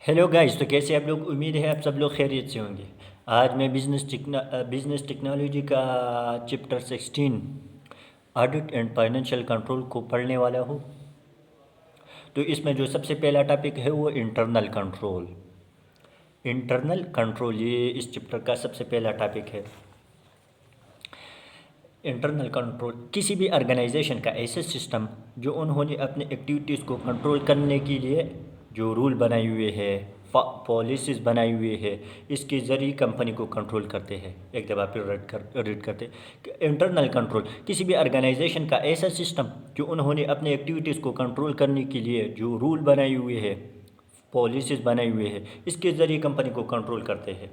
Hello guys, तो कैसे आप लोग? उम्मीद है आप सब लोग खैरियत से होंगे। आज मैं बिजनेस टेक्नोलॉजी का chapter 16 audit and financial control को पढ़ने वाला हूँ। तो इसमें जो सबसे पहला टॉपिक है वो इंटरनल कंट्रोल। इंटरनल कंट्रोल ये इस चैप्टर का सबसे पहला टॉपिक है। इंटरनल कंट्रोल किसी भी ऑर्गेनाइजेशन का ऐसा सिस्टम जो उन्होंने अपने एक्टिविटीज़ को कंट्रोल करने के लिए जो रूल बनाए हुए हैं, पॉलिसीज़ बनाई हुई है, इसके ज़रिए कंपनी को कंट्रोल करते हैं। एक दफ़ा फिर रीड करते। इंटरनल कंट्रोल किसी भी ऑर्गेनाइजेशन का ऐसा सिस्टम जो उन्होंने अपने एक्टिविटीज़ को कंट्रोल करने के लिए जो रूल बनाए हुए हैं, पॉलिसीज़ बनाए हुए हैं, इसके ज़रिए कंपनी को कंट्रोल करते हैं।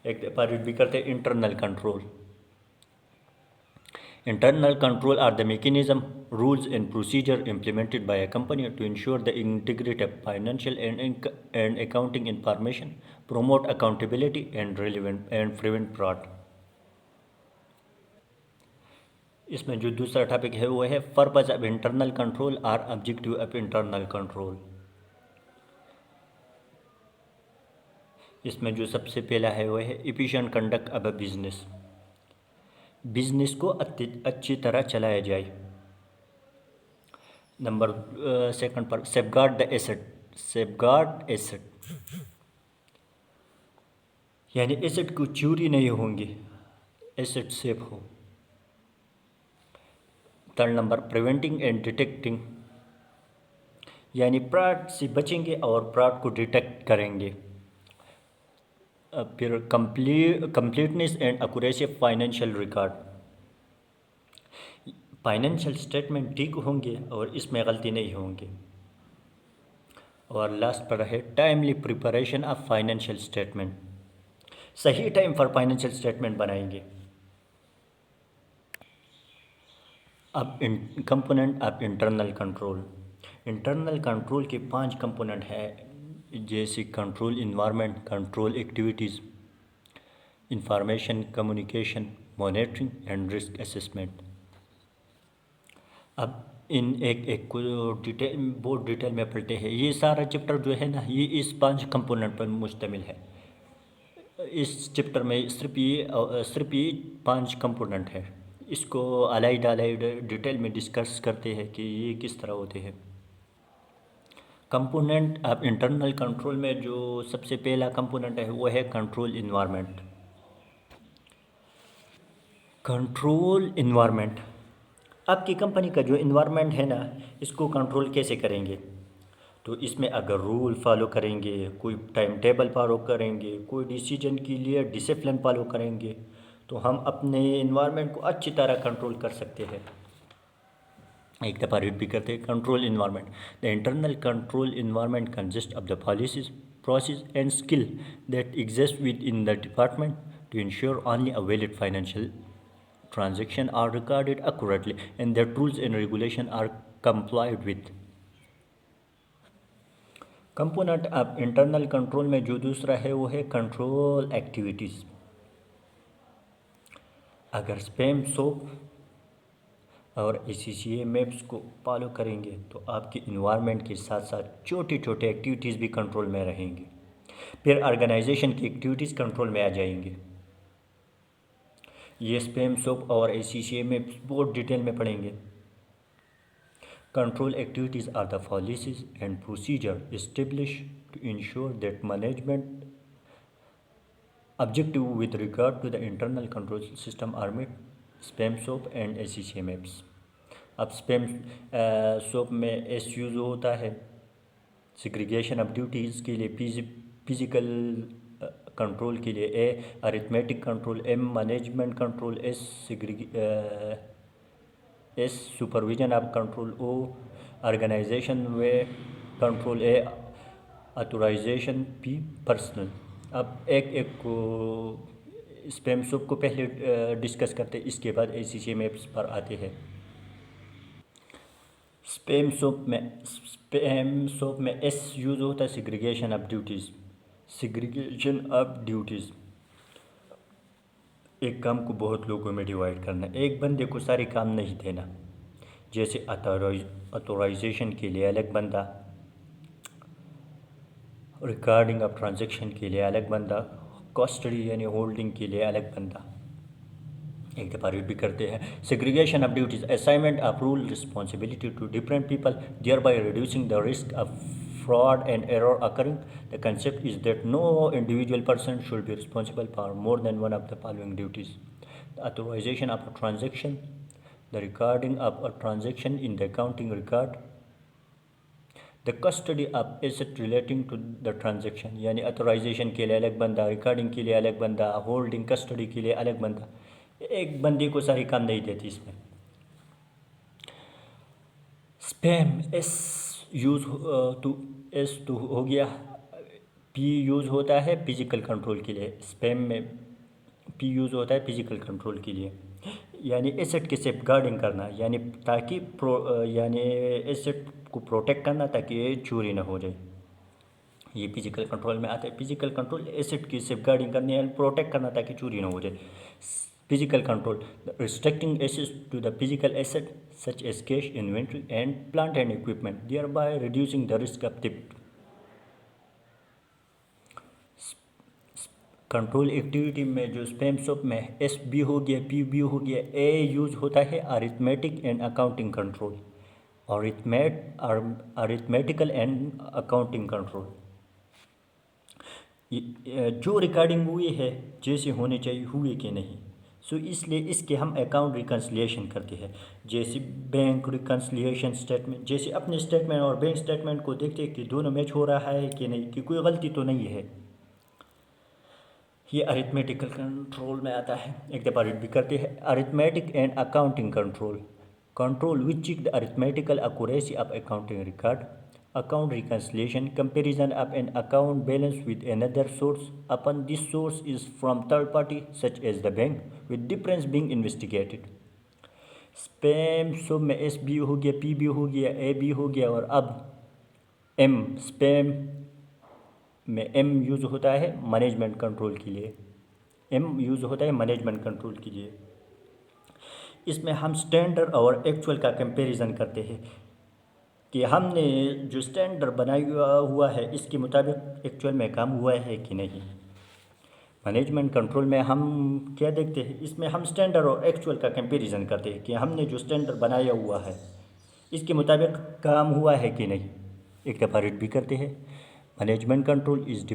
एक दफ़ा रीड भी करते हैं। Internal control, internal control are the mechanism, rules and procedure implemented by a company to ensure the integrity of financial and accounting information, promote accountability and prevent fraud. इसमें जो दूसरा टॉपिक है वो है पर्पस ऑफ इंटरनल कंट्रोल और objective of internal control. इसमें जो सबसे पहला है वो है efficient conduct of a business. Business को अच्छी तरह चलाया जाए। नंबर सेकंड पर safeguard the asset. Safeguard asset यानी एसेट को चोरी नहीं होंगे, एसेट सेफ हो। Third number preventing and detecting यानी फ्रॉड से बचेंगे और फ्रॉड को डिटेक्ट करेंगे। फिर completeness and accuracy of financial record. Financial statement ठीक होंगे और इसमें गलती नहीं होंगी। और लास्ट पर है timely preparation of financial statement, सही टाइम पर फाइनेंशियल स्टेटमेंट बनाएंगे। अब component of internal control. Internal control के 5 कंपोनेंट हैं, जैसे control environment, control activities, information communication, monitoring and risk assessment. अब इन एक एक को बहुत डिटेल में पढ़ते हैं। ये सारा चैप्टर जो है ना, ये इस 5 कंपोनेंट पर मुश्तमिल है। इस चैप्टर में सिर्फ ये 5 कंपोनेंट है। इसको अलग डिटेल में डिस्कस करते हैं कि ये किस तरह होते हैं। कंपोनेंट ऑफ इंटरनल कंट्रोल में जो सबसे पहला कंपोनेंट है वो है कंट्रोल इन्वायरमेंट। कंट्रोल इन्वायरमेंट, आपकी कंपनी का जो इन्वायरमेंट है ना, इसको कंट्रोल कैसे करेंगे? तो इसमें अगर रूल फॉलो करेंगे, कोई टाइम टेबल फॉलो करेंगे, कोई डिसीजन के लिए डिसिप्लिन फॉलो करेंगे, तो हम अपने इन्वायरमेंट को अच्छी तरह कंट्रोल कर सकते हैं। एक दफ़ा रीड भी करते हैं। Control environment, the internal control environment consist of the policies, process and skill that exist within the department to ensure only a valid financial transaction are recorded accurately and that rules and regulation are complied with. Component of internal control में जो दूसरा है वो है control activities. अगर spam soap और ACCA maps को follow करेंगे तो आपके इन्वायरमेंट के साथ साथ छोटी छोटी एक्टिविटीज़ भी कंट्रोल में रहेंगी। फिर ऑर्गेनाइजेशन की एक्टिविटीज़ कंट्रोल में आ जाएंगी। ये स्पैम सोप और ACCA मैप्स बहुत डिटेल में पढ़ेंगे। Control activities are the policies and procedure established to ensure that management objective with regard to the internal control system are met. Spam soap and ACCA maps. अब spam soap में S use होता है segregation of duties के लिए, physical control के लिए A, arithmetic control M, management control S, supervision of control O, organization way control A, authorization P, personal. अब एक एक को स्पैम सोप को पहले डिस्कस करते, इसके बाद ACCA मैप्स पर आते हैं। स्पैम सोप में एस यूज़ होता है segregation of duties. Segregation of duties, एक काम को बहुत लोगों में डिवाइड करना, एक बंदे को सारे काम नहीं देना। जैसे ऑथराइजेशन के लिए अलग बंदा, रिकॉर्डिंग ऑफ ट्रांजैक्शन के लिए अलग बंदा, कस्टडी यानी होल्डिंग के लिए अलग बंदा। एक दफ़ा रिपीट करते हैं, segregation of duties, assignment of rule responsibility to different people, thereby reducing the risk of fraud and error occurring. The concept is that no individual person should be responsible for more than one of the following duties: the authorization of a transaction, the recording of a transaction in the accounting record, the custody of asset relating to the transaction। यानी authorisation के लिए अलग बंदा, recording के लिए अलग बंदा, holding custody के लिए अलग बंदा। एक बंदे को सारी काम नहीं देती इसमें। स्पैम, एस यूज़ टू हो गया, पी यूज़ होता है फिजिकल कंट्रोल के लिए। स्पैम में पी यूज़ होता है फिजिकल कंट्रोल के लिए, यानी एसेट की सेफ गार्डिंग करना, यानी ताकि यानी एसेट को प्रोटेक्ट करना ताकि ये चोरी ना हो जाए। ये फिजिकल कंट्रोल में आता है। फिजिकल कंट्रोल एसेट की सेफ गार्डिंग करनी है, प्रोटेक्ट करना ताकि चोरी ना हो जाए। Physical control, restricting access to the physical asset such as cash, inventory and plant and equipment, thereby reducing the risk of theft. Control activity में जो स्पैम शॉप में एस बी हो गया, पी बी हो गया, ए use होता है arithmetic and accounting control, arithmetical and accounting control. जो रिकॉर्डिंग हुई है जैसे होनी चाहिए हुई कि नहीं, सो इसलिए इसके हम अकाउंट रिकन्सिलिएशन करते हैं। जैसे बैंक रिकन्सिलिएशन स्टेटमेंट, जैसे अपने स्टेटमेंट और बैंक स्टेटमेंट को देखते हैं कि दोनों मैच हो रहा है कि नहीं, कि कोई गलती तो नहीं है। ये अरिथमेटिकल कंट्रोल में आता है। एक दफ़ा रीड भी करते हैं, arithmetic and accounting control, control which check the arithmetical accuracy of accounting record, account reconciliation, comparison of an account balance with another source upon this source is from third party such as the bank, with difference being investigated। Spam सब में S B हो गया, P B हो गया, A B हो गया, और अब एम, स्पैम में एम यूज़ होता है मैनेजमेंट कंट्रोल के लिए। एम यूज़ होता है मैनेजमेंट कंट्रोल के लिए। इसमें हम स्टैंडर्ड और एक्चुअल का कंपैरिजन करते हैं कि हमने जो स्टैंडर्ड बनाया हुआ है इसके मुताबिक एक्चुअल में काम हुआ है कि नहीं। मैनेजमेंट कंट्रोल में हम क्या देखते हैं, इसमें हम स्टैंडर्ड और एक्चुअल का कंपैरिजन करते हैं कि हमने जो स्टैंडर्ड बनाया हुआ है इसके मुताबिक काम हुआ है कि नहीं। एक दफ़ा रीड भी करते हैं, management control is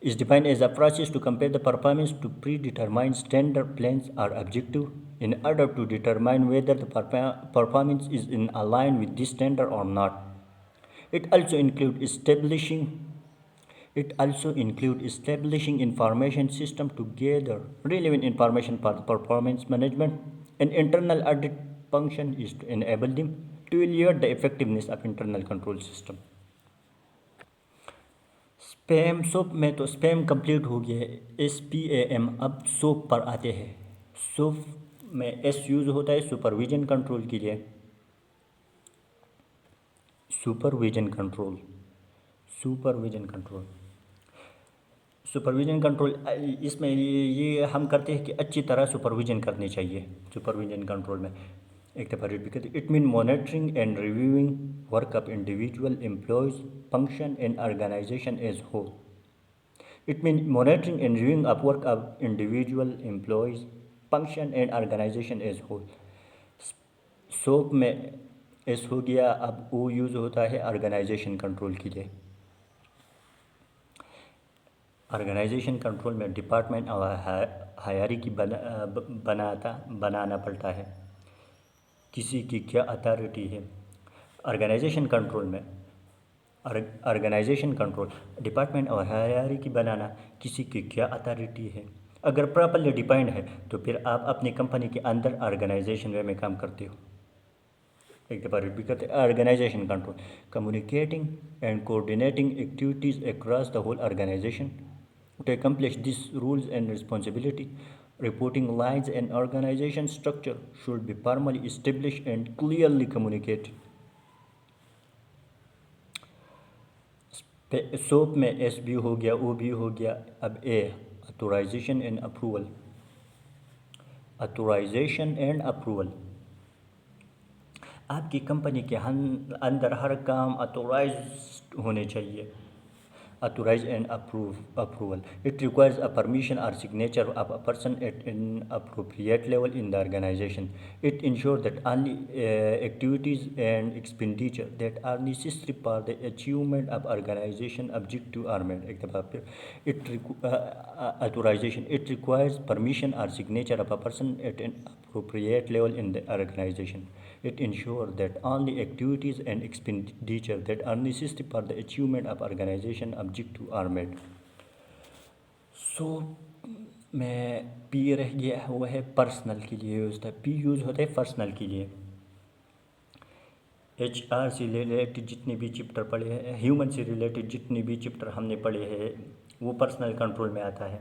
defined as a process to compare the performance to predetermined standard plans or objective in order to determine whether the performance is in line with this standard or not. It also includes establishing information system to gather relevant information for the performance management. An internal audit function is to enable them to evaluate the effectiveness of internal control system। Spam soap में तो spam complete हो गया है, S P A M. अब soap पर आते हैं। Soap में एस यूज़ होता है सुपरविजन कंट्रोल के लिए। सुपरविजन कंट्रोल इसमें ये हम करते हैं कि अच्छी तरह सुपरविजन करनी चाहिए सुपरविजन कंट्रोल में। एक दफ़ा रीड भी करते, it mean monitoring and reviewing work of individual employees function and organisation as whole. It mean monitoring and reviewing of work of individual employees function and organisation as whole. Soap में S हो गया, अब ओ use होता है organisation control के लिए। Organisation control में department और हायरार्की बनाना पड़ता है, किसी की क्या अथॉरिटी है। ऑर्गेनाइजेशन कंट्रोल डिपार्टमेंट और हायरार्की बनाना, किसी की क्या अथॉरिटी है। अगर प्रॉपर्ली डिफाइंड है तो फिर आप अपनी कंपनी के अंदर ऑर्गेनाइजेशन वे में काम करते हो। एक दफ़ा रिपीट करते हैं, organisation control communicating and coordinating activities across the whole organisation to accomplish these rules and responsibility. Reporting lines and organization structure should be formally established and clearly communicated। Soap में S B हो गया, O B हो गया, अब ए authorisation and approval. आपकी company के अंदर हर काम ऑथोराइज्ड होने चाहिए। Authorize and approval. It requires a permission or signature of a person at an appropriate level in the organization. It ensures that only activities and expenditure that are necessary for the achievement of organization objective are made. एक दफ़ा फिर authorization. It requires permission or signature of a person at an appropriate level in the organization. It ensures that only activities and expenditure that are necessary for the achievement of organization objective are made. So मैं P रह गया है वो है personal के लिए use होता है। पी यूज़ होता है पर्सनल के लिए। HR से रिलेटेड जितने भी चैप्टर पढ़े हैं, ह्यूमन से रिलेटेड जितने भी चैप्टर हमने पढ़े हैं वो पर्सनल कंट्रोल में आता है।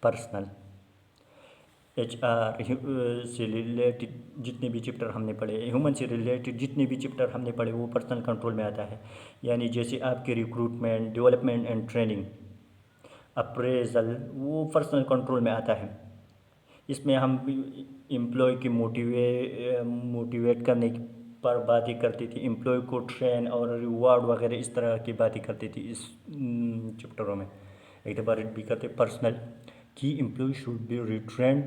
पर्सनल HR से रिलेटेड जितने भी चैप्टर हमने पढ़े, ह्यूमन से रिलेटेड जितने भी चैप्टर हमने पढ़े वो पर्सनल कंट्रोल में आता है। यानी जैसे आपके recruitment, development and training, appraisal, वो पर्सनल कंट्रोल में आता है। इसमें हम एम्प्लॉय की मोटिवेट करने पर बातें करती थी, एम्प्लॉय को ट्रेन और रिवार्ड वगैरह इस तरह की बातें करती थी इस चैप्टरों में। एक दफ़ा रीड भी करते पर्सनल की employ should be retrained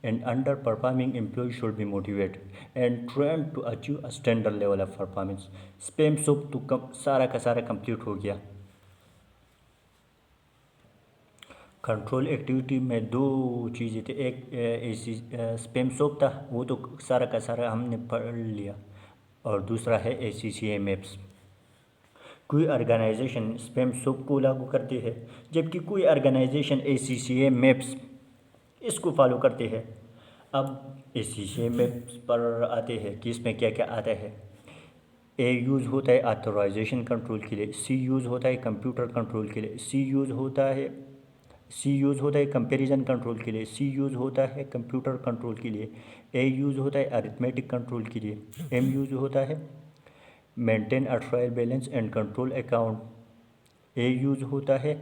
and underperforming employ should be motivated and train to achieve a standard level of performance. स्पैम सब तो सारा का सारा कंप्लीट हो गया। कंट्रोल एक्टिविटी में दो चीज़ें थे, एक ऐसी स्पैम सोप था वो तो सारा का सारा हमने पढ़ लिया, और दूसरा है ACCA मैप्स। कोई ऑर्गेनाइजेशन स्पैम सोप को लागू करती है जबकि कोई ऑर्गेनाइजेशन ACCA मैप्स इसको फॉलो करते हैं। अब ACCA मैप्स पर आते हैं कि इसमें क्या क्या आता है। A यूज़ होता है ऑथराइजेशन कंट्रोल के लिए, C यूज़ होता है कंप्यूटर कंट्रोल के लिए, C यूज़ होता है कंपैरिजन कंट्रोल के लिए, C यूज़ होता है कंप्यूटर कंट्रोल के लिए, A यूज़ होता है अरिथमेटिक कंट्रोल के लिए, M यूज़ होता है maintain a trial balance and control account, A use होता है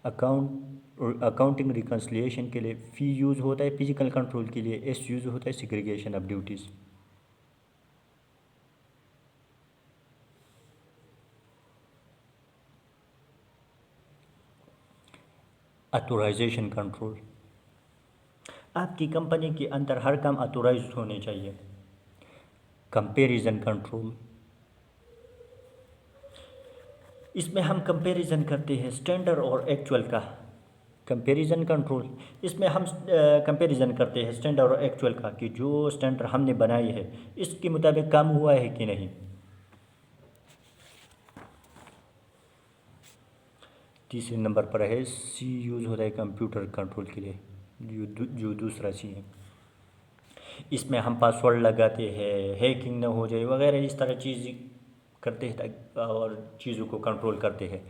अकाउंटिंग रिकन्सिलिएशन के लिए, F यूज़ होता है फिजिकल कंट्रोल के लिए, S यूज़ होता है segregation of duties. Authorisation control, आपकी कंपनी के अंदर हर काम ऑथोराइज होने चाहिए। कंपैरिजन कंट्रोल, इसमें हम कंपैरिजन करते हैं स्टैंडर्ड और एक्चुअल का। कंपैरिजन कंट्रोल, इसमें हम कंपैरिजन करते हैं स्टैंडर्ड और एक्चुअल का कि जो स्टैंडर्ड हमने बनाई है इसके मुताबिक काम हुआ है कि नहीं। तीसरे नंबर पर है C यूज़ होता है कंप्यूटर कंट्रोल के लिए, जो दूसरा C है। इसमें हम पासवर्ड लगाते हैं, हैकिंग ना हो जाए वगैरह इस तरह चीज़ करते हैं और चीज़ों को कंट्रोल करते हैं।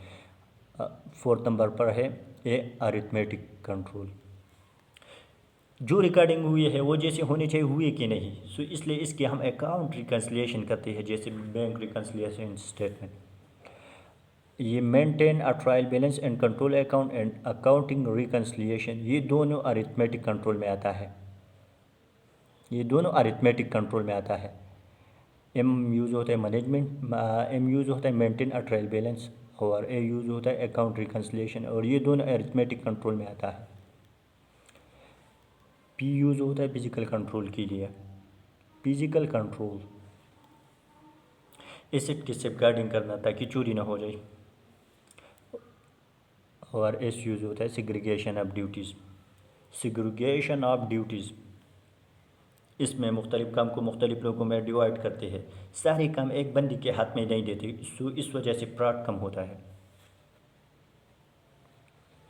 फोर्थ नंबर पर है अरिथमेटिक कंट्रोल, जो रिकॉर्डिंग हुई है वो जैसे होनी चाहिए हुई कि नहीं। सो इसलिए इसके हम अकाउंट रिकन्सिलिएशन करते हैं, जैसे बैंक रिकन्सिलिएशन स्टेटमेंट। ये maintain a trial balance and control account and accounting reconciliation, ये दोनों अरिथमेटिक कंट्रोल में आता है। ये दोनों अरिथमेटिक कंट्रोल में आता है। M यूज़ होता है मैनेजमेंट, M यूज़ होता है मेंटेन अ ट्रायल बैलेंस, और A यूज़ होता है अकाउंट रिकन्सिलिएशन, और ये दोनों अरिथमेटिक कंट्रोल में आता है। P यूज़ होता है फिजिकल कंट्रोल के लिए, फिजिकल कंट्रोल एसेट की सेफगार्डिंग करना ताकि चोरी ना हो जाए, और S यूज़ होता है segregation of duties. Segregation of duties, इसमें मुख्तलिफ़ काम को मुख्तलिफ़ लोगों में डिवाइड करते हैं, सारे काम एक बंदी के हाथ में नहीं देते, सो इस वजह से फ्रॉड कम होता है।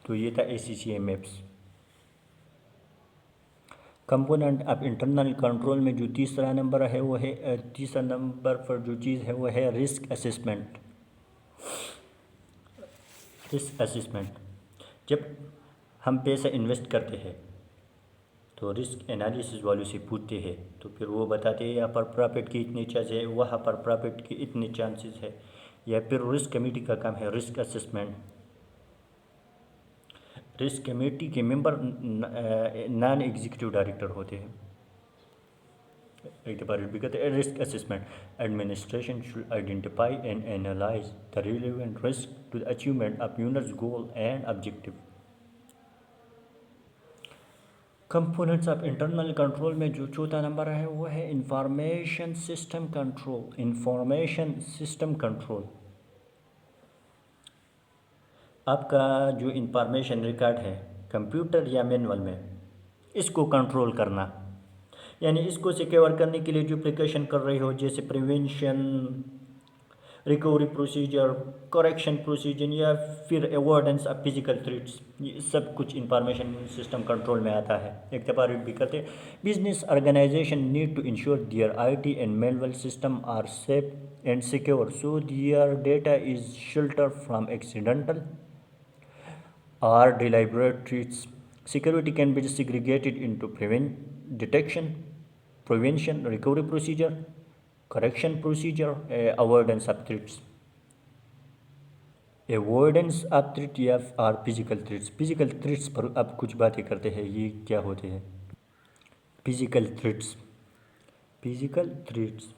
तो ये था ACCA maps. Component of internal control में जो तीसरा नंबर है वो है, तीसरा नंबर पर जो चीज़ है वो है रिस्क असेसमेंट। रिस्क असेसमेंट, जब हम पैसा इन्वेस्ट करते हैं तो रिस्क एनालिसिस वालों से पूछते हैं, तो फिर वो बताते हैं यहाँ पर प्रॉफिट की इतनी चांस है, वहाँ पर प्रॉफिट की इतने चांसेस है, या फिर रिस्क कमेटी का काम है रिस्क असेसमेंट। रिस्क कमेटी के मेंबर नॉन एग्जीक्यूटिव डायरेक्टर होते हैं। एक दफ़ा रिपीट करते हैं, risk assessment administration should identify and analyse the relevant risk to the achievement of owners goal and objective. Components of internal control में जो चौथा नंबर है वो है information system control. Information system control आपका जो इंफॉर्मेशन रिकॉर्ड है computer या मैनुअल में, इसको कंट्रोल करना, यानी इसको सिक्योर करने के लिए जो प्रिकॉशन कर रहे हो, जैसे prevention, recovery procedure, correction procedure या फिर अवॉइडेंस ऑफ फिजिकल थ्रेट्स, ये सब कुछ इंफॉर्मेशन सिस्टम कंट्रोल में आता है। एक दफ़ा भी करते हैं, business organisation need to ensure their IT and manual system are safe and secure so their data is shelter from accidental or deliberate threats. Security can be segregated into detection, prevention, recovery procedure, correction procedure, avoidance of threats. Avoidance of threat या are physical threats. Physical threats पर अब कुछ बातें करते हैं, ये क्या होते हैं physical threats. Physical threats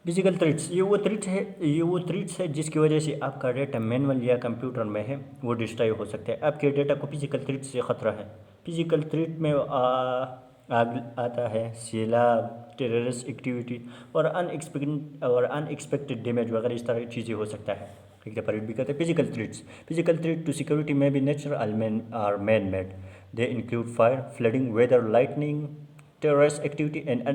physical threats ये वो थ्रेट्स है जिसकी वजह से आपका डेटा मैनुअल या कंप्यूटर में है वो डिस्ट्रॉय हो सकता है। आपके डेटा को फिजिकल थ्रेट से ख़तरा है। फिजिकल थ्रेट में आग आता है, सैलाब, टेररिस्ट एक्टिविटी और अनएक्सपेक्टेड डैमेज वगैरह, इस तरह की चीज़ें हो सकता है। एक दफ़ा भी कहते हैं physical threats. Physical threat to security में भी natural man made. They include fire, flooding, weather, lightning, terrorist activity and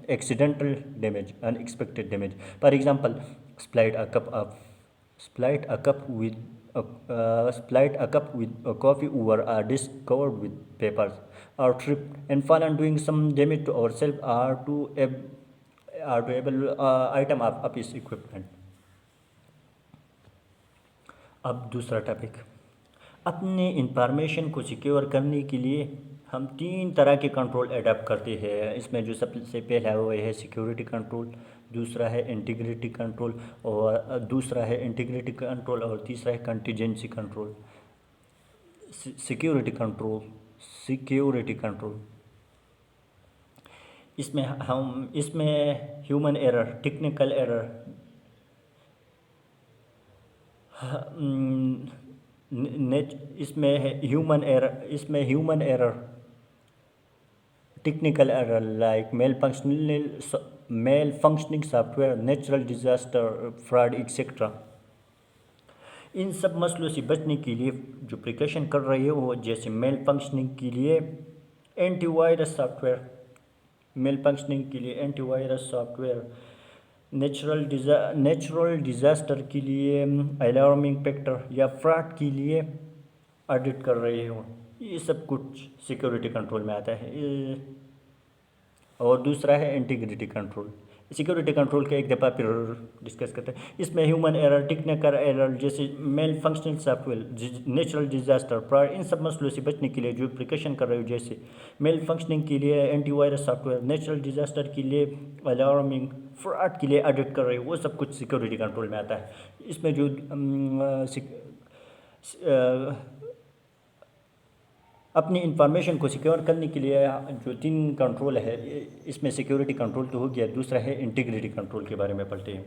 accidental damage, unexpected damage. For example, spilled a cup of spilled a cup with spilled a cup with a coffee over a dish covered with papers, or tripped and fallen doing some damage to ourselves or to able item of office equipment. अब दूसरा topic, अपने information को secure करने के लिए हम 3 तरह के कंट्रोल अडॉप्ट करते हैं। इसमें जो सबसे पहला वो है सिक्योरिटी कंट्रोल, दूसरा है इंटीग्रिटी कंट्रोल और तीसरा है कंटीजेंसी कंट्रोल। सिक्योरिटी कंट्रोल इसमें ह्यूमन एरर, टेक्निकल एरर, इसमें human error, technical error like malfunctioning software, natural disaster, fraud etcetera. इन सब मसलों से बचने के लिए जो प्रिकॉशन कर रही है वो, जैसे मेल फंक्शनिंग के लिए एंटीवायरस सॉफ्टवेयर, नेचुरल डिज़ास्टर के लिए अलार्मिंग फैक्टर या फ्रॉड के लिए ऑडिट कर रहे हो, ये सब कुछ सिक्योरिटी कंट्रोल में आता है। और दूसरा है इंटीग्रिटी कंट्रोल। सिक्योरिटी कंट्रोल का एक दफ़ा फिर डिस्कस करते हैं। इसमें ह्यूमन एरर, टेक्निकल एरर, जैसे malfunctional software, natural disaster, fraud, इन सब मसलों से बचने के लिए जो प्रिकॉशन कर रहे हो, जैसे मेल फंक्शनिंग के लिए एंटीवायरस सॉफ्टवेयर, नेचुरल डिजास्टर के लिए अलार्मिंग, फ्रॉड के लिए ऑडिट कर रहे हो, वो सब कुछ सिक्योरिटी कंट्रोल में आता है। इसमें जो अपनी इंफॉर्मेशन को सिक्योर करने के लिए जो 3 कंट्रोल है, इसमें सिक्योरिटी कंट्रोल तो हो गया, दूसरा है इंटीग्रिटी कंट्रोल के बारे में पढ़ते हैं।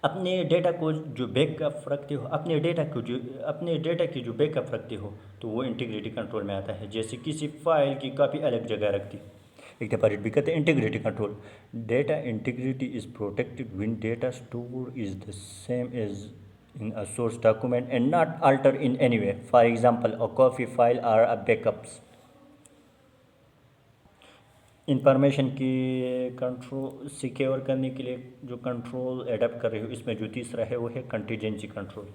अपने डेटा को जो बैकअप रखते हो, अपने डेटा की जो बैकअप रखते हो, तो वो इंटीग्रिटी कंट्रोल में आता है। जैसे किसी फाइल की कॉपी अलग जगह रख दी। एक दफ़ा भी कहते हैं integrity control. Data integrity is protected when data store is the same as in a source document and not altered in any way. For example, a copy file or a backups. Information की control secure करने के लिए जो control adapt कर रहे हो, इसमें जो तीसरा है वो है कंटीजेंसी कंट्रोल।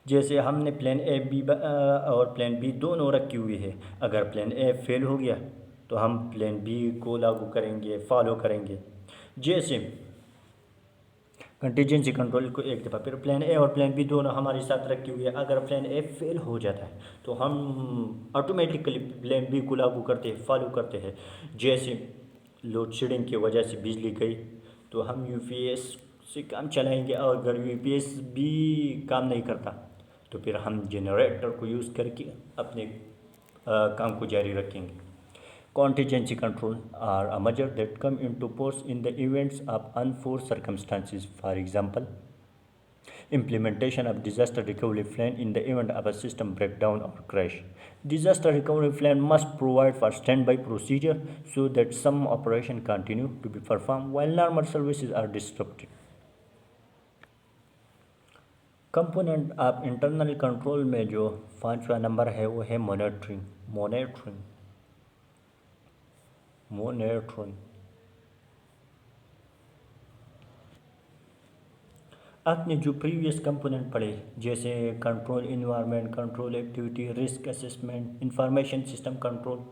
जैसे हमने प्लान ए बी और प्लान बी दोनों रखी हुई है, अगर प्लान ए फेल हो गया तो हम प्लान बी को लागू करेंगे, फॉलो करेंगे। जैसे कंटीजेंसी कंट्रोल को एक दफ़ा फिर प्लान ए और प्लान बी दोनों हमारे साथ रखी हुई है, अगर प्लान ए फेल हो जाता है तो हम ऑटोमेटिकली प्लान बी को लागू करते हैं, फॉलो करते हैं। जैसे लोड शेडिंग की वजह से बिजली गई तो हम यूपीएस से काम चलाएंगे, और अगर यूपीएस भी काम नहीं करता तो फिर हम जनरेटर को यूज़ करके अपने काम को जारी रखेंगे। Contingency control are a measure that come into force in the events of unforeseen circumstances. For example, implementation of disaster recovery plan in the event of a system breakdown or crash. Disaster recovery plan must provide for standby procedure so that some operation continue to be performed while normal services are disrupted. Component of internal control में जो पांचवा number है वो है monitoring. Monitoring आपने जो previous component पढ़े जैसे control environment, control activity, risk assessment, information system control,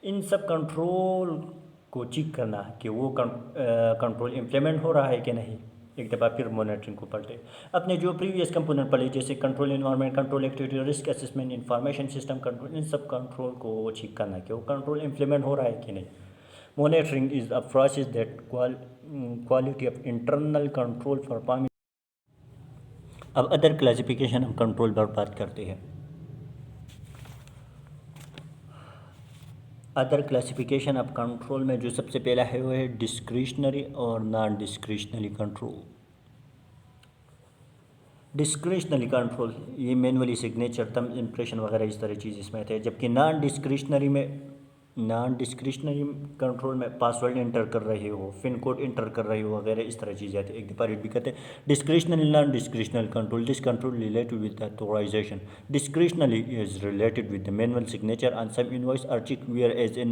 इन सब कंट्रोल को चेक करना कि वो कंट्रोल इम्प्लीमेंट हो रहा है कि नहीं, एक दफ़ा फिर मॉनिटरिंग को पढ़ते। अपने जो प्रीवियस कंपोनेंट पढ़े जैसे control environment, control activity, risk assessment, information system control, इन सब कंट्रोल को चेक करना कि वो कंट्रोल इम्प्लीमेंट हो रहा है कि नहीं। Monitoring is a process that quality of internal control performance. अब अदर क्लासिफिकेशन हम कंट्रोल पर बात करते हैं। अदर क्लासिफिकेशन ऑफ कंट्रोल में जो सबसे पहला है वो है डिस्क्रिशनरी और non discretionary control. Discretionary control ये मैनुअली सिग्नेचर, थंब इम्प्रेशन वगैरह इस तरह चीज़ इसमें आते हैं, जबकि नॉन डिस्क्रिशनरी कंट्रोल में पासवर्ड इंटर कर रहे हो, पिन कोड इंटर कर रहे हो वगैरह इस तरह चीज़ें आती है। एक दफ़ा भी कहते हैं discretionary non discretionary control, this control related with authorisation. Discretionary is related with the manual signature on some invoice और cheque, whereas in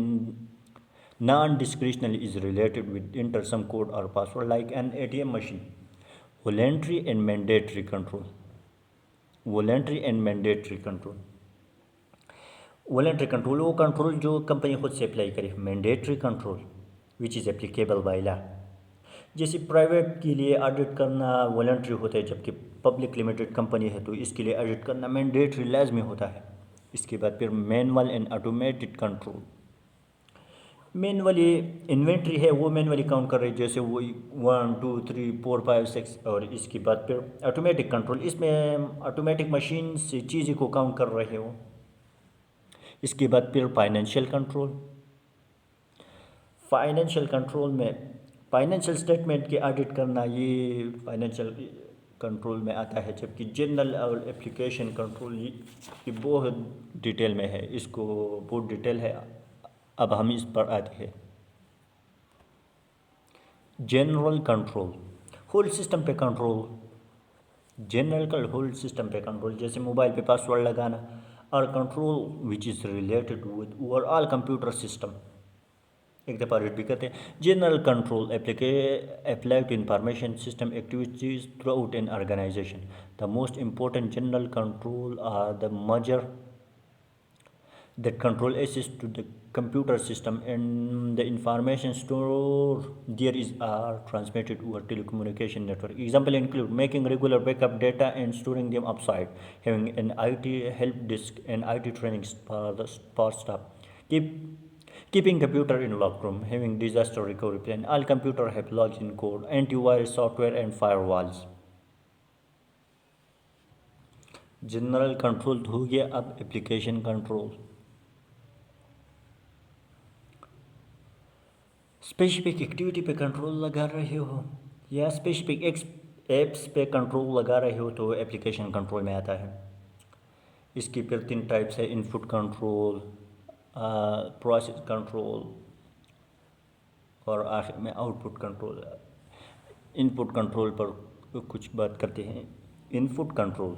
non discretionary is related with enter some code और password like an ATM machine. Voluntary and mandatory control. Voluntary and mandatory control. Voluntary control वो control जो company खुद से apply करे। Mandatory control which is applicable by law. जैसे private के लिए audit करना वॉलंटरी होता है, जबकि पब्लिक लिमिटेड कंपनी है तो इसके लिए ऑडिट करना मैंडेटरी लाजमी होता है। इसके बाद फिर manual and automated control. Manually inventory है वो मैनुअली काउंट कर रहे हैं, जैसे वो 1 2 3 4 5 6, और इसके बाद फिर ऑटोमेटिक कंट्रोल, इसमें ऑटोमेटिक मशीन से चीज़ों को काउंट कर रहे हो। इसके बाद फिर फाइनेंशियल कंट्रोल में फाइनेंशियल स्टेटमेंट की ऑडिट करना ये फाइनेंशियल कंट्रोल में आता है, जबकि जनरल और एप्लीकेशन कंट्रोल ये बहुत डिटेल में है, इसको बहुत डिटेल है। अब हम इस पर आते हैं। जनरल कंट्रोल होल सिस्टम पे कंट्रोल। जनरल का होल सिस्टम पे कंट्रोल जैसे मोबाइल पे पासवर्ड लगाना, और control which is related with overall computer system. एक दफ़ा रिपीट भी करते हैं। General control apply to information system activities throughout an organisation. The most important general control are the measure that control access to the computer system and the information stored there is are transmitted over telecommunication network. Example include making regular backup data and storing them offsite, having an IT help desk and IT trainings for staff, keeping computer in locked room, having disaster recovery plan. All computer have login code, antivirus software and firewalls. General control हो गया। अब application control. Specific activity पे control लगा रहे हो या specific apps पे control लगा रहे हो तो एप्लीकेशन कंट्रोल में आता है। इसकी फिर 3 टाइप्स है, इनपुट कंट्रोल, प्रोसेस कंट्रोल और आखिर में आउटपुट कंट्रोल। इनपुट कंट्रोल पर कुछ बात करते हैं। इनपुट कंट्रोल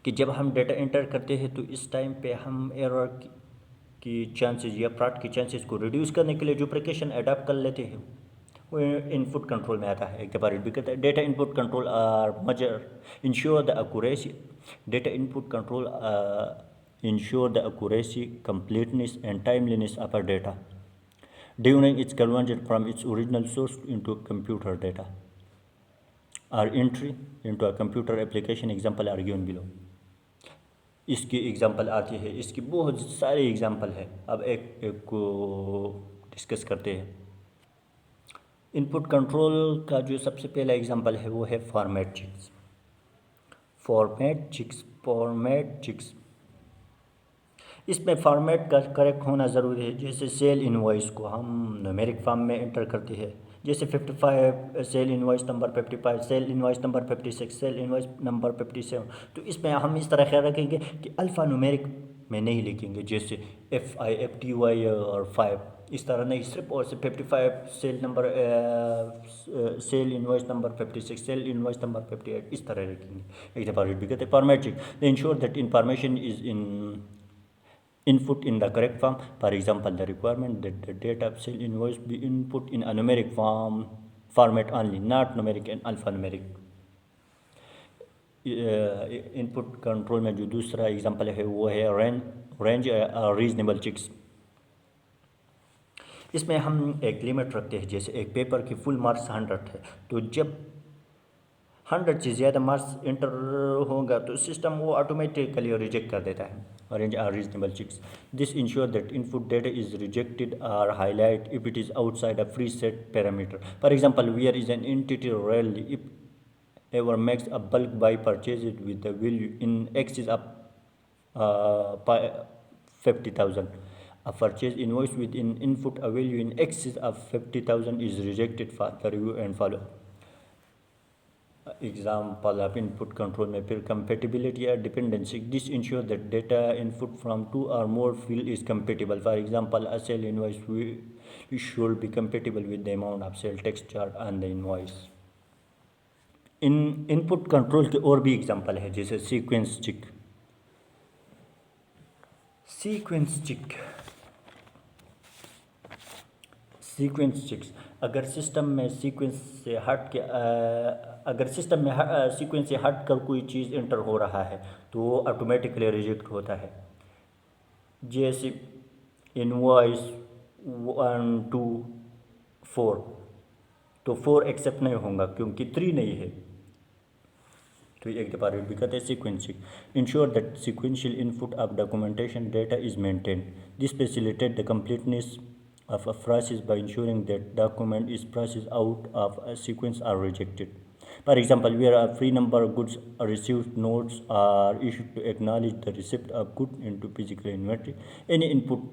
कि जब हम डेटा एंटर करते हैं तो इस टाइम पे हम एरर की चांसेस या फ्रॉड की चांसेस को रिड्यूस करने के लिए जो प्रिकॉशन अडॉप्ट कर लेते हैं वो इनपुट कंट्रोल में आता है। एक दफ़ा रिपीट करता है। Data input control are measure ensure the accuracy. Data input control ensure the accuracy, completeness and timeliness of a data during its conversion from its original source into computer data or entry into a computer application. Example are given below. इसकी example आती है, इसकी बहुत सारे example है। अब एक एक को डिस्कस करते हैं। इनपुट कंट्रोल का जो सबसे पहला एग्ज़ाम्पल है वो है फॉर्मेट चेंज। फॉर्मेट चिक्स इसमें फॉर्मेट का करेक्ट होना ज़रूरी है। जैसे सेल इनवॉइस को हम न्यूमेरिक फॉर्म में एंटर करते हैं, जैसे 55 sale invoice number 55, sale invoice number 56, sale invoice number 57। तो इसमें हम इस तरह ख्याल रखेंगे कि अल्फ़ा न्यूमेरिक में नहीं लिखेंगे, जैसे FIFTY और 5 इस तरह नहीं, सिर्फ और सिर्फ 55 sale invoice number 56, sale invoice number 58 इस तरह लिखेंगे। एक दफ़ा रिपीट भी कहते हैं format check ensure that information is in input in the correct form. For example, the requirement that the data of sale invoice be input in a numeric format only, not numeric and alphanumeric. Input control में जो दूसरा example है वो है range reasonable chicks. इसमें हम एक limit रखते हैं, जैसे एक पेपर की फुल मार्क्स 100 है, तो जब 100 से ज़्यादा मार्क्स इंटर होगा तो सिस्टम वो ऑटोमेटिकली रिजेक्ट कर देता है। Range are reasonable checks. This ensure that input data is rejected or highlight if it is outside a preset parameter. For example, where is an entity rarely if ever makes a bulk buy purchase with the value in X is up 50,000. A purchase invoice with an input a value in X is of 50,000 is rejected for the review and follow. Example of input control में फिर compatibility or dependency. This ensure that data input from two or more field is compatible. For example, a sale invoice should be compatible with the amount of sale text chart on the invoice. In input control के और भी example है, जैसे sequence chicks अगर system में sequence से हट कर कोई चीज़ एंटर हो रहा है तो वो ऑटोमेटिकली रिजेक्ट होता है। जैसे इनवॉइस 1 2 4, तो 4 एक्सेप्ट नहीं होगा क्योंकि 3 नहीं है। तो एक दफ़ा रिपीट भी कहते हैं sequencing ensure that sequential input of documentation data is maintain. This facilitate the completeness of a process by ensuring that document is processed out of a sequence are rejected. For example, where a free number of goods are received, notes are issued to acknowledge the receipt of good into physical inventory. Any input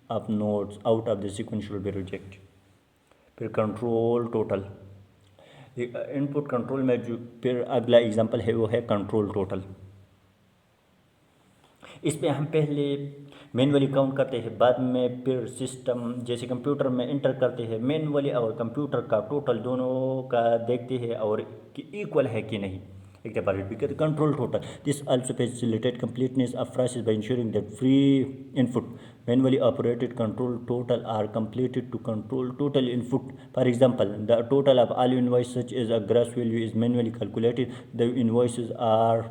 of notes out of the sequence should be rejected. फिर control total input control में जो फिर अगला example है वो है control total. इसमें हम पहले मैनुअली काउंट करते हैं, बाद में फिर सिस्टम जैसे कंप्यूटर में इंटर करते हैं, मैनुअली और कंप्यूटर का टोटल दोनों का देखते हैं और कि इक्वल है कि नहीं। एक दफ़ा रिपीट करते control total. This also facilitate completeness of process by ensuring that free input manually operated control total are completed to control total input. For example, the total of all invoice such as a gross value is manually calculated. The invoices are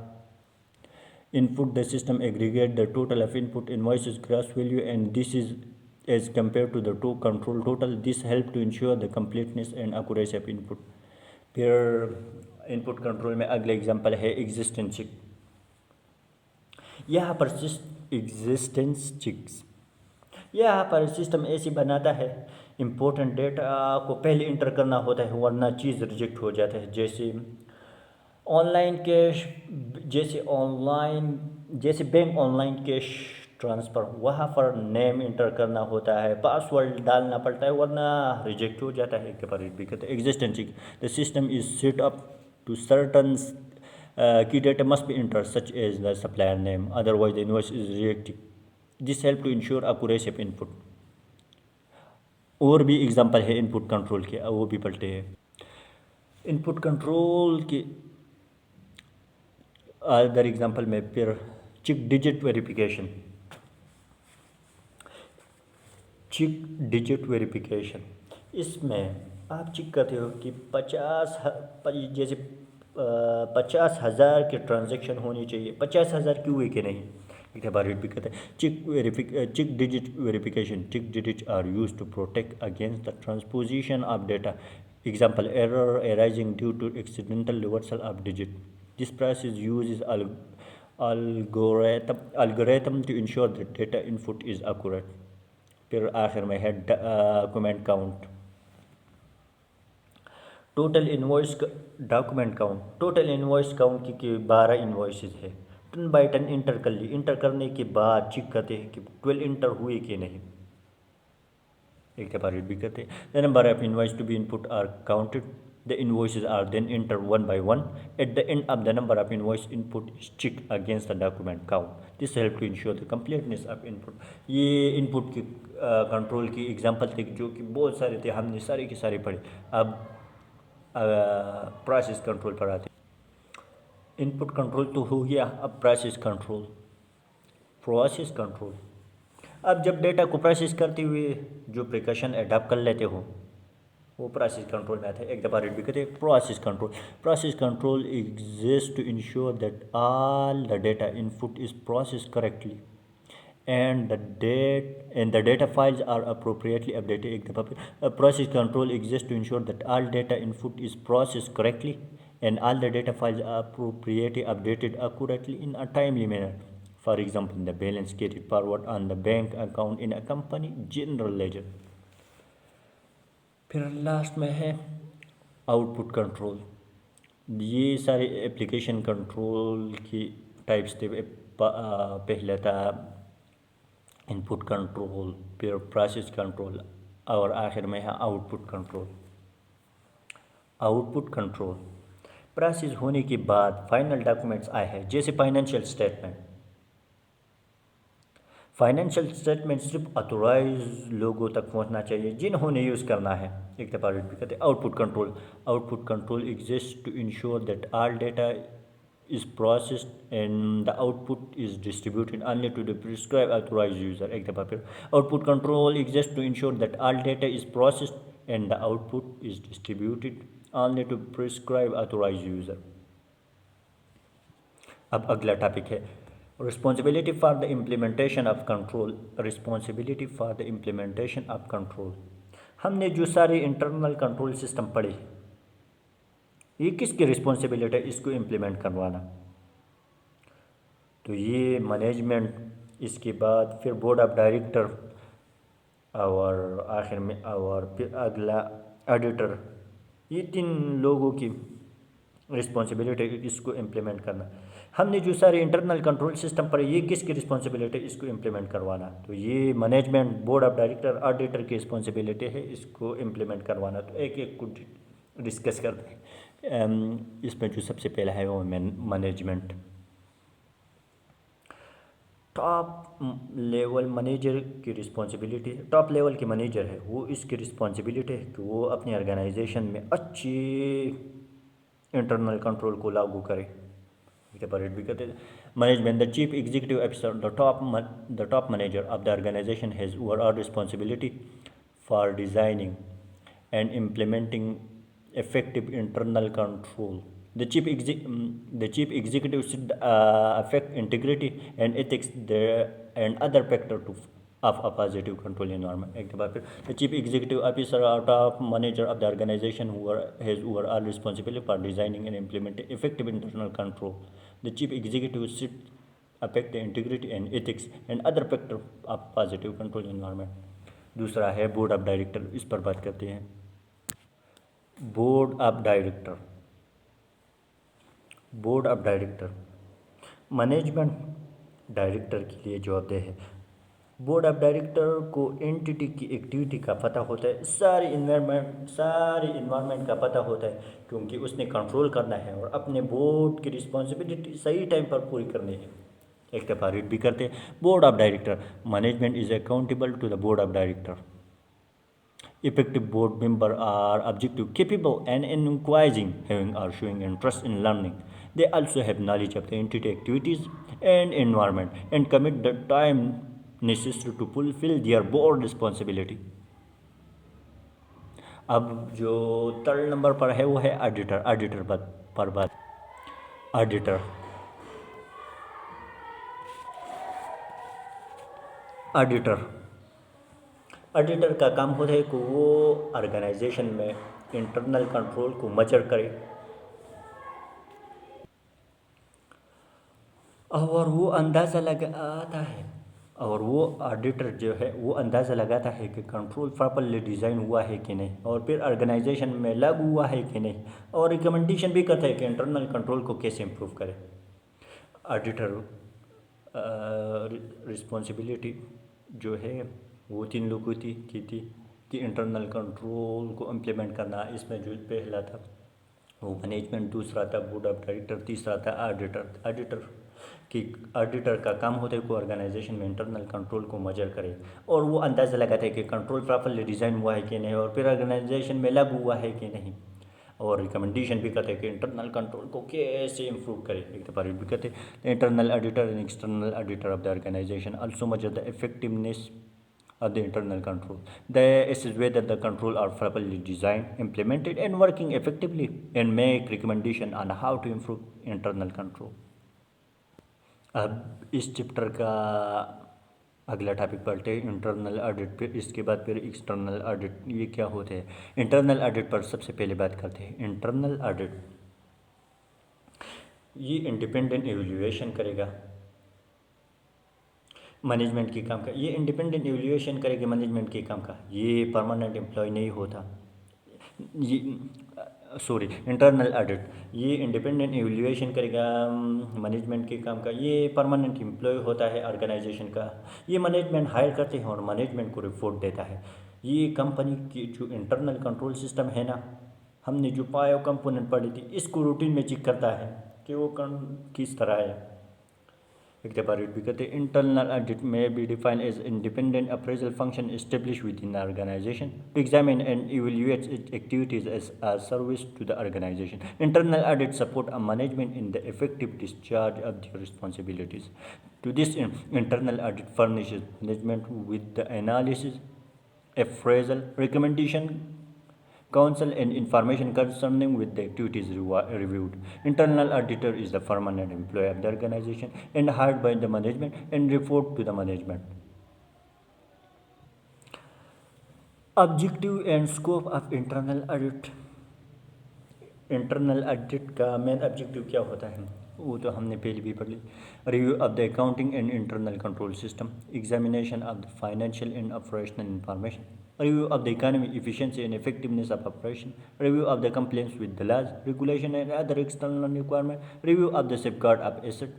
input, the system aggregate the total of input invoices gross value and this is as compared to the control total. This help to ensure the completeness and accuracy of input. फिर input control में अगला example है existence चिक। यहाँ पर system ऐसे बनाता है, इम्पोर्टेंट डेटा को पहले इंटर करना होता है वरना चीज़ रिजेक्ट हो जाता है। जैसे ऑनलाइन कैश, जैसे बैंक ऑनलाइन कैश ट्रांसफ़र, वहाँ पर नेम इंटर करना होता है, पासवर्ड डालना पड़ता है वरना रिजेक्ट हो जाता है। के पर भी कहते हैं existence the system is set up to certain key data must be enter such as the supplier name otherwise the invoice is rejected. This help to ensure accuracy of input. और भी एग्जांपल है input control के, वो भी पढ़ते हैं। Input control के other example में फिर चिक डिजिट वेरिफिकेशन। इसमें आप चेक करते हो कि 50,000 के ट्रांजैक्शन होनी चाहिए, 50,000 क्यों हुए कि नहीं। एक बार रिपीट करते हैं check digit verification. Check digit are use to protect against the transposition of data. Example error arising due to accidental reversal of digit. This process uses algorithm to ensure that data input is accurate. फिर आखिर में है document count. Total invoice document count, total invoice count की 12 invoices है। 10 by 10 inter कर ली, inter करने के बाद चेक करते हैं कि 12 इंटर हुए कि नहीं, एक दफ़ा रीड भी करते हैं। The number of invoice to be input are counted, the invoices are then enter one by one, at the end of the number of invoice input is check against the document count, this help to ensure the completeness of input. ये input की control की example थे जो कि बहुत सारे थे, हमने सारे के सारे पढ़े। अब प्रोसेस कंट्रोल पर आते। इनपुट कंट्रोल तो हो गया, अब प्रोसेस कंट्रोल। प्रोसेस कंट्रोल, अब जब डेटा को प्रोसेस करते हुए जो प्रिकॉशन अडॉप्ट कर लेते हो वो प्रोसेस कंट्रोल में आता है। एक दफ़ा रीड भी करते हैं। Process control, process control exist to ensure that all the data input is process correctly and the data files are appropriately updated। एक दफ़ा फिर, process control exists to ensure that all data input is processed correctly and all the data files are appropriately updated accurately in a timely manner। For example, the balance carried forward on the bank account in a company general ledger। फिर last में है output control. ये सारे application control की types थे। पहले था input control, फिर प्रोसेस कंट्रोल और आखिर में है output control. Output control, process होने के बाद फाइनल डॉक्यूमेंट्स आए हैं, जैसे फाइनेंशियल स्टेटमेंट। फाइनेंशियल स्टेटमेंट सिर्फ ऑथोराइज लोगों तक पहुंचना चाहिए जिन्होंने यूज़ करना है। एक दफ़ा रिपीट भी करते हैं। Output control, output control exist to ensure that all data is processed and the output is distributed only to the prescribed authorized user। एक दफ़ा फिर, output control exists to ensure that all data is processed and the output is distributed only to prescribed authorized user। अब अगला topic है responsibility for the implementation of control. Responsibility for the implementation of control, हमने जो सारे internal control system पढ़े ये किसकी responsibility है इसको इम्प्लीमेंट करवाना? तो ये मैनेजमेंट, इसके बाद फिर बोर्ड ऑफ डायरेक्टर और आखिर में और फिर अगला ऑडिटर, ये 3 लोगों की रिस्पॉन्सिबिलिटी इसको इम्प्लीमेंट करना। हमने जो सारे इंटरनल कंट्रोल सिस्टम पर ये किसकी रिस्पॉन्सिबिलिटी इसको इम्प्लीमेंट करवाना? तो ये management, board of director, auditor की रिस्पॉन्सिबिलिटी है इसको इम्प्लीमेंट करवाना। तो एक एक को डिस्कस करते हैं। इसमें जो सबसे पहला है वो मैनेजमेंट। टॉप लेवल मैनेजर की रिस्पॉन्सिबिलिटी है, टॉप लेवल के मैनेजर है वो, इसकी रिस्पॉन्सिबिलिटी है कि वो अपनी ऑर्गेनाइजेशन में अच्छी इंटरनल कंट्रोल को लागू करे। सेपरेट भी करते हैं। Management, the chief executive officer, the top manager of the organisation has overall responsibility for designing and implementing effective internal control। The chief executive should affect integrity and ethics and other factor of a positive control environment। एक बार फिर, the chief executive officer or top manager of the organization who has overall responsibility for designing and implementing effective internal control। The chief executive should affect the integrity and ethics and other factor of positive control environment। दूसरा है board of director, इस पर बात करते हैं। Board of director, board of director management director के लिए जवाबदेह है। बोर्ड ऑफ डायरेक्टर को एंटिटी की एक्टिविटी का पता होता है, सारे इन्वायरमेंट का पता होता है, क्योंकि उसने कंट्रोल करना है और अपने बोर्ड की रिस्पॉन्सिबिलिटी सही टाइम पर पूरी करनी है। एक दफ़ा रीड भी करते हैं। Board of director, management is accountable to the board of director. Effective board members are objective, capable, and encouraging, having or showing interest in learning. They also have knowledge of the entity activities and environment and commit the time necessary to fulfill their board responsibility। अब जो 3rd number पर है वो है auditor. Auditor पर बात। Auditor, auditor auditor का काम होता है कि वो ऑर्गेनाइजेशन में इंटरनल कंट्रोल को मेजर करे और वो अंदाज़ा लगाता है और वो ऑडिटर जो है वो अंदाज़ा लगाता है कि कंट्रोल प्रॉपरली डिज़ाइन हुआ है कि नहीं, और फिर ऑर्गेनाइजेशन में लागू हुआ है कि नहीं, और रिकमेंडेशन भी करता है कि इंटरनल कंट्रोल को कैसे इम्प्रूव करें। ऑडिटर रिस्पॉन्सिबिलिटी जो है वो 3 लोगों की थी कि इंटरनल कंट्रोल को इम्प्लीमेंट करना। इसमें जो पहला था वो मैनेजमेंट, दूसरा था बोर्ड ऑफ डायरेक्टर, तीसरा था ऑडिटर कि ऑडिटर का काम होता है कि ऑर्गेनाइजेशन में इंटरनल कंट्रोल को मेजर करे और वो अंदाज़ा लगाता है कि कंट्रोल प्रॉपरली डिज़ाइन हुआ है कि नहीं, और फिर ऑर्गेनाइजेशन में लागू हुआ है कि नहीं, और रिकमेंडेशन भी करते हैं कि इंटरनल कंट्रोल को कैसे इम्प्रूव करें। एक दफ़ा भी कहते हैं internal auditor and external auditor of the organisation also measure the effectiveness of the internal control. They assess whether the control are properly designed, implemented, and working effectively, and make recommendation on how to improve internal control. अब इस chapter का अगला topic पढ़ते हैं internal audit, फिर इसके बाद फिर एक्सटर्नल ऑडिट ये क्या होते हैं। इंटरनल ऑडिट पर सबसे पहले बात करते हैं। इंटरनल ऑडिट ये इंडिपेंडेंट एवेल्यूएशन करेगा मैनेजमेंट के काम का, ये इंडिपेंडेंट एवेल्यूएशन करेगा मैनेजमेंट के काम का, ये परमानेंट एम्प्लॉय नहीं होता। ये सॉरी इंटरनल ऑडिट ये इंडिपेंडेंट एवेल्यूएशन करेगा मैनेजमेंट के काम का, ये परमानेंट एम्प्लॉय होता है ऑर्गेनाइजेशन का। ये मैनेजमेंट हायर करते हैं और मैनेजमेंट को रिपोर्ट देता है। ये कंपनी की जो इंटरनल कंट्रोल सिस्टम है ना, हमने जो पायो कंपोनेंट पढ़ी थी, इसको रूटीन में चेक करता है कि वो किस तरह है। एक दफ़ा रीड भी करते internal audit may be defined as independent appraisal function establish within organisation to examine and evaluate its activities as a service to the organisation. Internal audit support a management in the effective discharge of their responsibilities. To this end, internal audit furnishes management with the analysis, appraisal, recommendation, counsel and information concerning with the activities reviewed. Internal auditor is the permanent employee of the organization and hired by the management and report to the management. Objective and scope of internal audit. Internal audit का main objective क्या होता है वो तो हमने पहले भी पढ़ ली। Review of the accounting and internal control system, examination of the financial and operational information, review of the economy, efficiency and effectiveness of operation, review of the compliance with the laws, regulation and other external requirement, review of the safeguard of asset,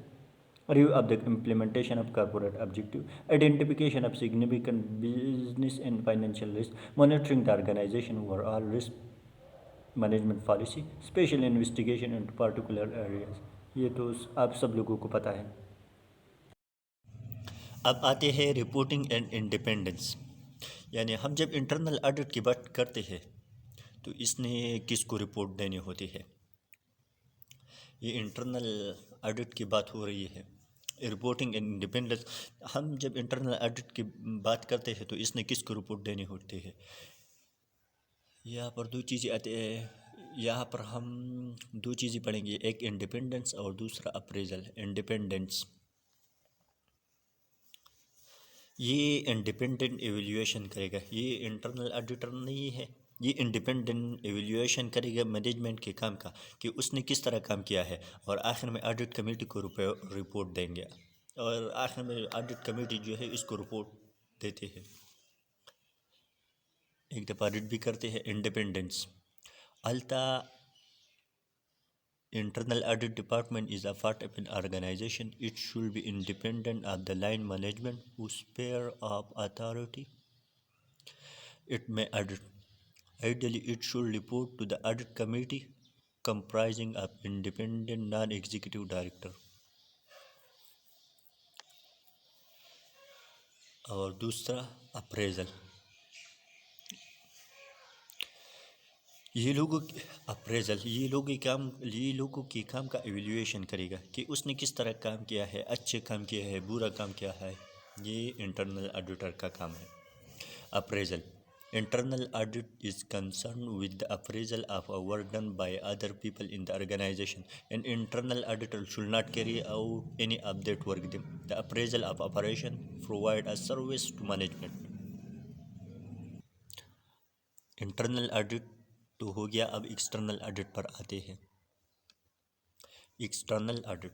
review of the implementation of corporate objective, identification of significant business and financial risk, monitoring the organization overall risk management policy, special investigation in particular areas. ये तो आप सब लोगों को पता है। अब आते हैं रिपोर्टिंग एंड इंडिपेंडेंस, यानी हम जब इंटरनल ऑडिट की बात करते हैं तो इसने किसको रिपोर्ट देनी होती है। ये इंटरनल ऑडिट की बात हो रही है। रिपोर्टिंग एंड इंडिपेंडेंस, हम जब इंटरनल ऑडिट की बात करते हैं तो इसने किसको रिपोर्ट देनी होती है। यहाँ पर दो चीज़ें आती है, यहाँ पर हम दो चीज़ें पढ़ेंगे, एक इंडिपेंडेंस और दूसरा अप्रेजल। इंडिपेंडेंस ये इंडिपेंडेंट एवेल्यूएशन करेगा, ये इंटरनल ऑडिटर नहीं है, ये इंडिपेंडेंट एवेल्यूएशन करेगा मैनेजमेंट के काम का कि उसने किस तरह काम किया है, और आखिर में ऑडिट कमेटी को रिपोर्ट देंगे, और आखिर में ऑडिट कमेटी जो है इसको रिपोर्ट देते हैं। एक दफ़ा रीड भी करते हैं independence. अल्ता internal audit department is a part of an organization. It should be independent of the line management whose sphere of authority it may audit. Ideally, it should report to the audit committee comprising of independent non-executive director. और दूसरा appraisal, ये लोगों की appraisal, ये लोगों के काम का एवेल्यूएशन करेगा कि उसने किस तरह काम किया है, अच्छे काम किया है, बुरा काम किया है। ये इंटरनल ऑडिटर का काम है। Appraisal, internal audit is concern with the appraisal of a work done by other people in the organisation and internal auditor should not carry out any of that work them. The appraisal of operation provide a service to management. Internal audit तो हो गया, अब external audit पर आते हैं। External audit,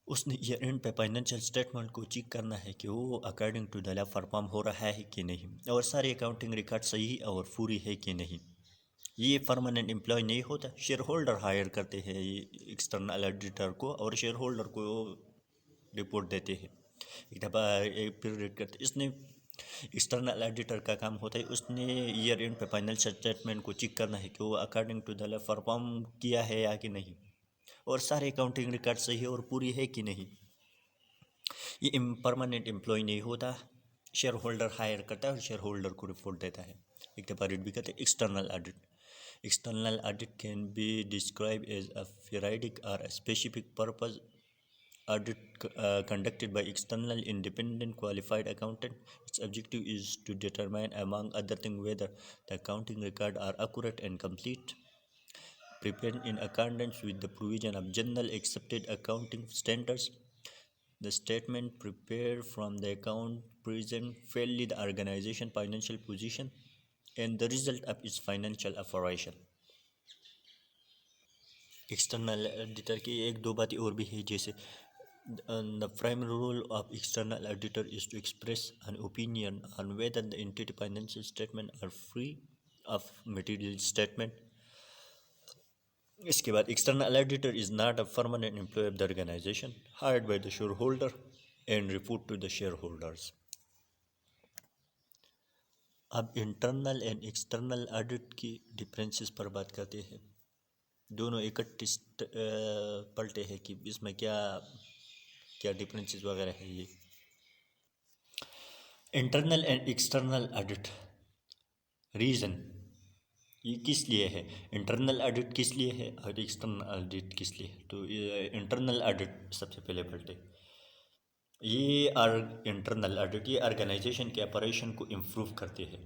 उसने year end पे financial statement को चेक करना है कि वो according to the law perform हो रहा है कि नहीं, और सारे अकाउंटिंग रिकॉर्ड सही और पूरी है कि नहीं। ये परमानेंट एम्प्लॉय नहीं होता, शेयर होल्डर हायर करते हैं ये एक्सटर्नल ऑडिटर को, और शेयर होल्डर को रिपोर्ट देते हैं। एक दफ़ा एक पीरियड करते इसने एक्सटर्नल ऑडिटर का काम होता है, उसने ईयर एंड पे फाइनेंशियल स्टेटमेंट को चेक करना है कि वो according to the law perform किया है या कि नहीं, और सारे अकाउंटिंग रिकॉर्ड सही और पूरी है कि नहीं। ये परमानेंट एम्प्लॉय नहीं होता, शेयर होल्डर हायर करता है और शेयर होल्डर को रिपोर्ट देता है। एक दफ़ा रीड भी करते हैं external audit. External audit can be described as a periodic or a specific purpose audit conducted by external independent qualified accountant. Its objective is to determine, among other things, whether the accounting records are accurate and complete, prepared in accordance with the provision of general accepted accounting standards. The statement prepared from the account present fairly the organization financial position and the result of its financial operation. External editor की एक दो बातें और भी है, जैसे the primary role of external editor is to express an opinion on whether the entity financial statement are free of material statement. इसके बाद external editor is not a permanent employ of the organisation, hired by the shareholder and report to the shareholders. अब internal and external audit की differences पर बात करते हैं। दोनों इकट्ठे पलटे हैं कि इसमें क्या क्या डिफरेंसेस वगैरह है। ये internal and external audit reason ये किस लिए है, इंटरनल ऑडिट किस लिए है और एक्सटर्नल ऑडिट किस लिए है। तो ये इंटरनल ऑडिट सबसे पहले पलटे। ये इंटरनल ऑडिट ये ऑर्गेनाइजेशन के ऑपरेशन को इम्प्रूव करते हैं।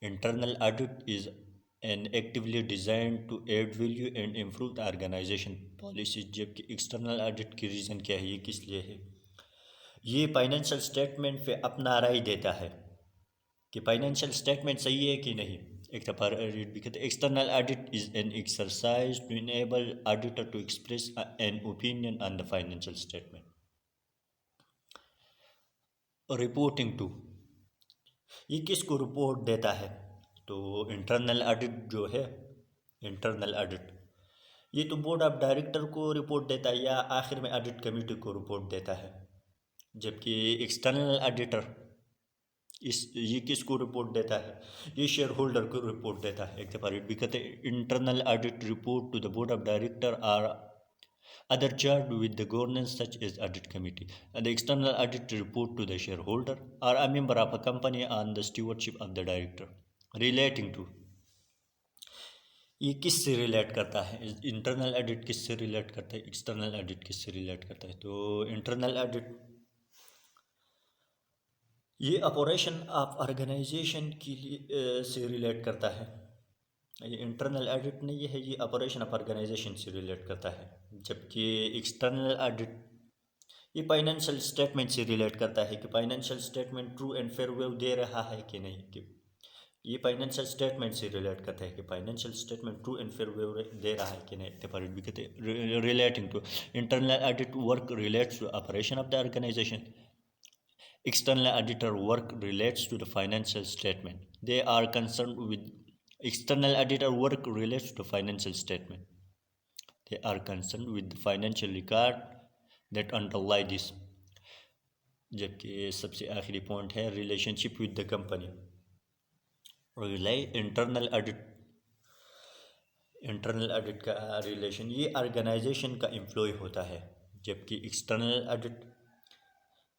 Internal audit is an actively design to add value and improve the organisation policies. जबकि एक्सटर्नल ऑडिट की रीज़न क्या है, ये किस लिए है, ये फाइनेंशियल स्टेटमेंट पे अपना राय देता है कि फाइनेंशियल स्टेटमेंट सही है कि नहीं। एक दफ़ा रीड भी कहते external audit is an exercise to enable auditor to express an opinion on the financial statement. Reporting to ये किसको रिपोर्ट देता है, तो इंटरनल ऑडिट जो है, इंटरनल ऑडिट ये तो बोर्ड ऑफ डायरेक्टर को रिपोर्ट देता है या आखिर में ऑडिट कमेटी को रिपोर्ट देता है। जबकि एक्सटर्नल ऑडिटर ये किसको रिपोर्ट देता है, ये शेयर होल्डर को रिपोर्ट देता है। एक दफ़ा रीड भी कहते हैं internal audit report to the board of director or other charged with the governance such as audit committee, and the external audit report to the shareholder or a member of a company on the stewardship of the director। relating to ये किससे relate करता है, internal audit किससे relate करता है, external audit किससे relate करता है। तो इंटरनल ऑडिट ये ऑपरेशन ऑफ ऑर्गेनाइजेशन के लिए से रिलेट करता है। ये इंटरनल ऑडिट नहीं है, ये ऑपरेशन ऑफ ऑर्गेनाइजेशन से रिलेट करता है। जबकि एक्सटर्नल ऑडिट ये फाइनेंशियल स्टेटमेंट से रिलेट करता है कि financial statement true and fair view दे रहा है कि नहीं। कि ये फाइनेंशियल स्टेटमेंट से रिलेट करता है कि financial statement true and fair view दे रहा है कि नहीं। डिफरेंट भी कहते हैं relating to internal audit work relates to operation of the organisation, external auditor work relates to the financial statement. They are concerned with external auditor work relates to financial statement. They are concerned with the financial record that underlie this। जबकि सबसे आखिरी point है relationship with the company. Internal audit का relation ये organisation का employ होता है, जबकि एक्सटर्नल ऑडिट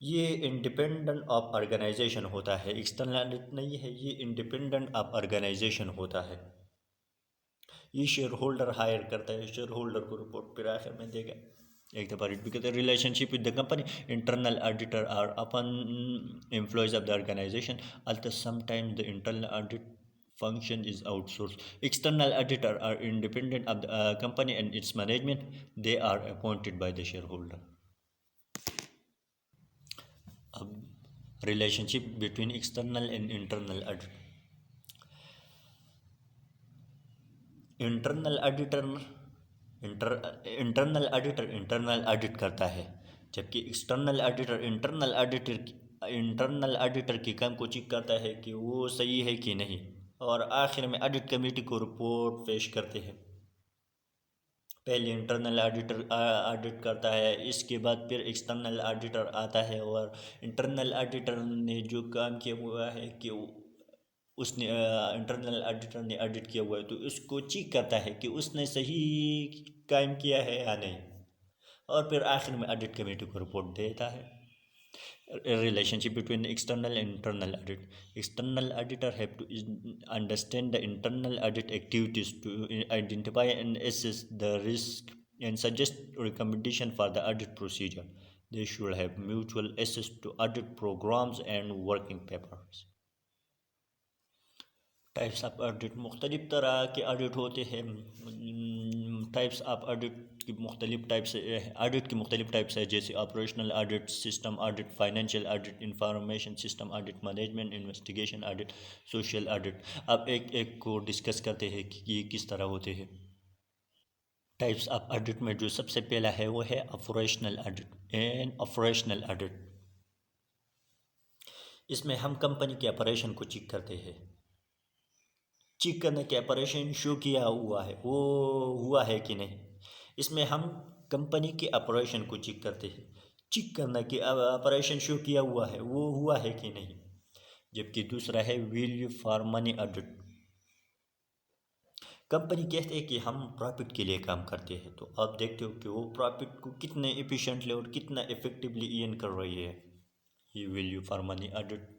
ये इंडिपेंडेंट ऑफ ऑर्गेनाइजेशन होता है। एक्सटर्नल ऑडिट नहीं है, ये इंडिपेंडेंट ऑफ ऑर्गेनाइजेशन होता है। ये शेयर होल्डर हायर करता है, शेयर होल्डर को रिपोर्ट फिर आखिर में देगा। एक दफ़ा रीड भी कहते हैं relationship with the company internal auditor are often employees of the organisation although sometimes the internal audit function is outsourced। External auditor are independent of the company and its management, they are appointed by the shareholder। अब relationship between external and internal audit. Internal auditor internal auditor internal audit करता है, जबकि internal auditor की काम को check करता है कि वो सही है कि नहीं, और आखिर में ऑडिट कमेटी को रिपोर्ट पेश करते हैं। पहले इंटरनल ऑडिटर ऑडिट करता है, इसके बाद फिर एक्सटर्नल ऑडिटर आता है, और इंटरनल ऑडिटर ने जो काम किया हुआ है कि उसने इंटरनल ऑडिटर ने ऑडिट किया हुआ है तो उसको चेक करता है कि उसने सही काम किया है या नहीं, और फिर आखिर में ऑडिट कमेटी को रिपोर्ट देता है। Relationship between external and internal audit. External auditor have to understand the internal audit activities to identify and assess the risk and suggest recommendation for the audit procedure. They should have mutual access to audit programs and working papers. Types of audit, मुख्तलिफ़ तरह के audit होते हैं। Types of audit की मुख्तलिफ़ types audit की मुख्तलिफ़ types है, जैसे operational audit, system audit, financial audit, information system audit, management investigation audit, social audit. अब एक एक को डिस्कस करते हैं कि ये किस तरह होते हैं। टाइप्स ऑफ ऑडिट में जो सबसे पहला है वो है operational audit and operational audit. इसमें हम कंपनी के ऑपरेशन को चेक करते हैं, चेक करने के ऑपरेशन शो किया हुआ है वो हुआ है कि नहीं। इसमें हम कंपनी के ऑपरेशन को चेक करते हैं, चेक करना कि ऑपरेशन शो किया हुआ है वो हुआ है कि नहीं। जबकि दूसरा है value for money audit. Company कहते हैं कि हम प्रॉफिट के लिए काम करते हैं, तो आप देखते हो कि वो प्रॉफिट को कितने एफिशिएंटली और कितना इफेक्टिवली अर्न कर रही है, ये value for money audit.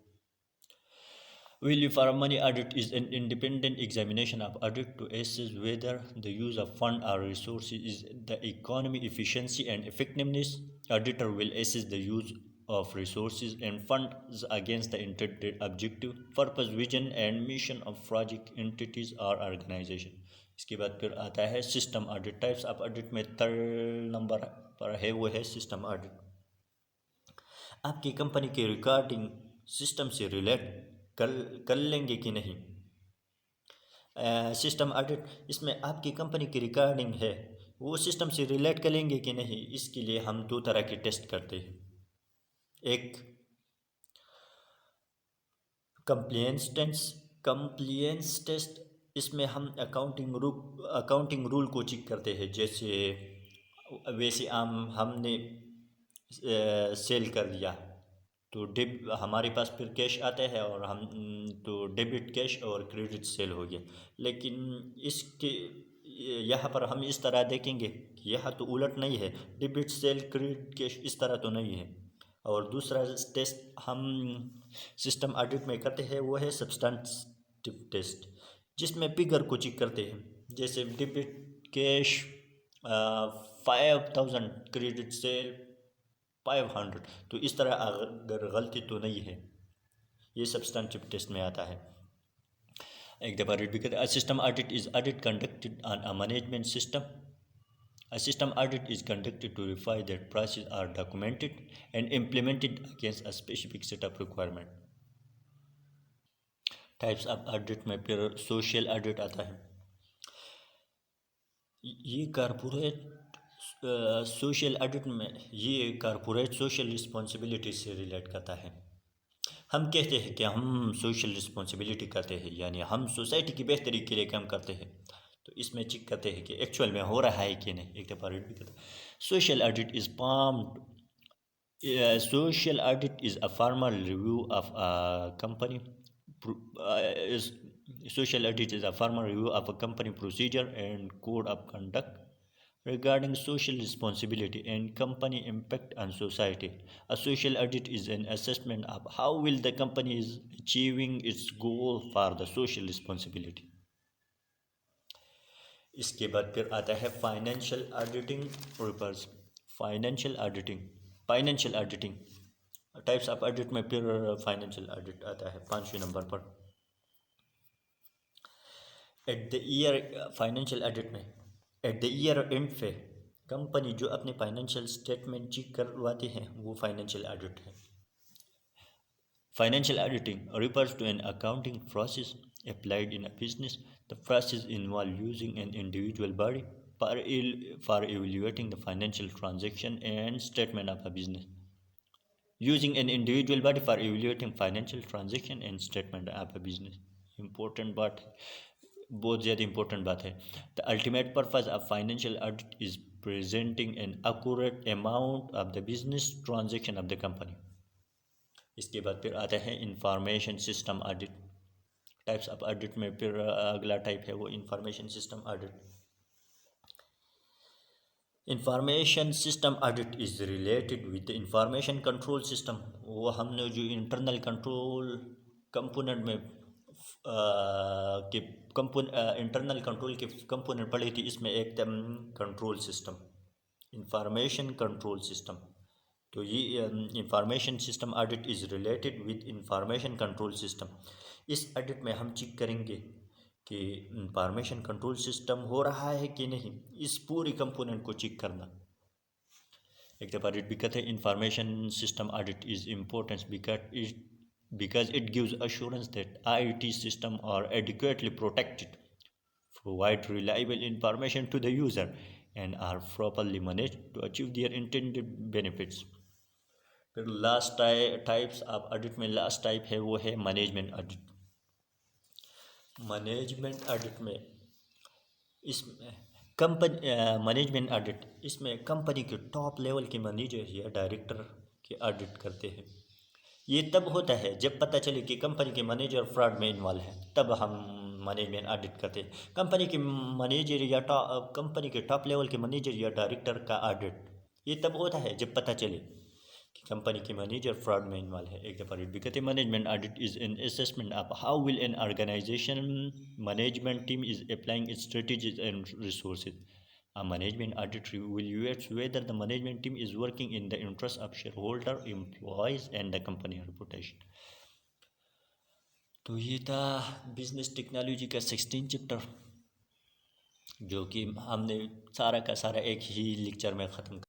Value for money audit is an independent examination of audit to assess whether the use of fund or resources is the economy efficiency and effectiveness. Auditor will assess the use of resources and funds against the intended objective, purpose, vision and mission of project entities or organization. इसके बाद फिर आता है system audit. Types of audit में third number पर है वो है सिस्टम ऑडिट। आपकी कंपनी के रिकॉर्डिंग सिस्टम से रिलेट कर लेंगे कि नहीं। सिस्टम ऑडिट, इसमें आपकी कंपनी की रिकॉर्डिंग है वो सिस्टम से रिलेट कर लेंगे कि नहीं। इसके लिए हम दो तरह के टेस्ट करते हैं, एक कंप्लियंस टेस्ट। इसमें हम अकाउंटिंग रूल को चेक करते हैं, वैसे हमने सेल कर दिया तो हमारे पास फिर कैश आता है और हम तो डेबिट कैश और क्रेडिट सेल हो गया। लेकिन इसके यहाँ पर हम इस तरह देखेंगे कि यहाँ तो उलट नहीं है, डेबिट सेल क्रेडिट कैश इस तरह तो नहीं है। और दूसरा टेस्ट हम सिस्टम ऑडिट में करते हैं वो है सब्सटेंटिव टेस्ट, जिसमें फिगर को चेक करते हैं, जैसे डेबिट कैश 5000, क्रेडिट सेल 500। तो इस तरह अगर गलती तो नहीं है, ये सब्सटेंटिव टेस्ट में आता है। एक दफ़ा रीड भी करते, system audit is audit conducted on a management system. A system audit is conducted to verify that processes are documented and implemented against a specific set of requirement. Types of audit में फिर social audit आता है। ये corporate social audit में ये corporate social responsibility से relate करता है। हम कहते हैं कि हम सोशल रिस्पॉन्सिबिलिटी करते हैं, यानी हम सोसाइटी की बेहतरी के लिए काम करते हैं, तो इसमें चेक करते हैं कि एक्चुअल में हो रहा है कि नहीं। एक दफ़ा रीड भी करते हैं, social audit is social audit is a formal review of a company social audit is a formal review of a company procedure and code of conduct regarding social responsibility and company impact on society. A social audit is an assessment of how well the company is achieving its goal for the social responsibility. इसके बाद फिर आता है financial auditing purpose. Financial auditing types of audit में फिर financial audit आता है 5वें नंबर पर। फाइनेंशियल ऑडिट में एट द ईयर एंड पे कंपनी जो अपने फाइनेंशियल स्टेटमेंट चेक करवाते हैं वो फाइनेंशियल ऑडिट है। Financial auditing refers to an accounting process applied in a business. The process involves using an individual body for evaluating the financial transaction and statement of a business. Using an individual body for evaluating financial transaction and statement of a business. Important बात, बहुत ज़्यादा important बात है. The ultimate purpose of financial audit is presenting an accurate amount of the business transaction of the company. इसके बाद फिर आता है information system audit. Types of audit में फिर अगला टाइप है वो information system audit. Information system audit is related with the information control system. वो हमने जो इंटरनल कंट्रोल कंपोनेंट में इंटरनल कंट्रोल के कंपोनेंट पढ़ी थी. इसमें एक control system, information control system. तो ये information system audit is related with information control system. इस ऑडिट में हम चेक करेंगे कि इंफॉर्मेशन कंट्रोल सिस्टम हो रहा है कि नहीं. इस पूरी कंपोनेंट को चेक करना. एक दफ़ा ऑडिट भी कहते हैं information system audit is important because it gives assurance that IT system are adequately protected, provide reliable information to the user, and are properly managed to achieve their intended benefits. फिर last types of audit में last type है वो है management audit. Management audit में इसमें management audit इसमें company के top level के मैनेजर या डायरेक्टर के ऑडिट करते हैं. ये तब होता है जब पता चले कि कंपनी के मैनेजर फ्रॉड में इन्वॉल्व है, तब हम मैनेजमेंट ऑडिट करते हैं. कंपनी के मैनेजर या कंपनी के टॉप लेवल के मैनेजर या डायरेक्टर का ऑडिट ये तब होता है जब पता चले कि कंपनी के मैनेजर फ्रॉड में इन्वॉल्व है. एक दफ़ा ऑडिट भी कहते हैं management audit is an assessment of how well an organisation management team is applying its strategies and resources. A management audit evaluates whether the management team is working in the interest of shareholder, employees and the company reputation. तो ये था business technology का 16 chapter, जो कि हमने सारा का सारा एक ही लेक्चर में ख़त्म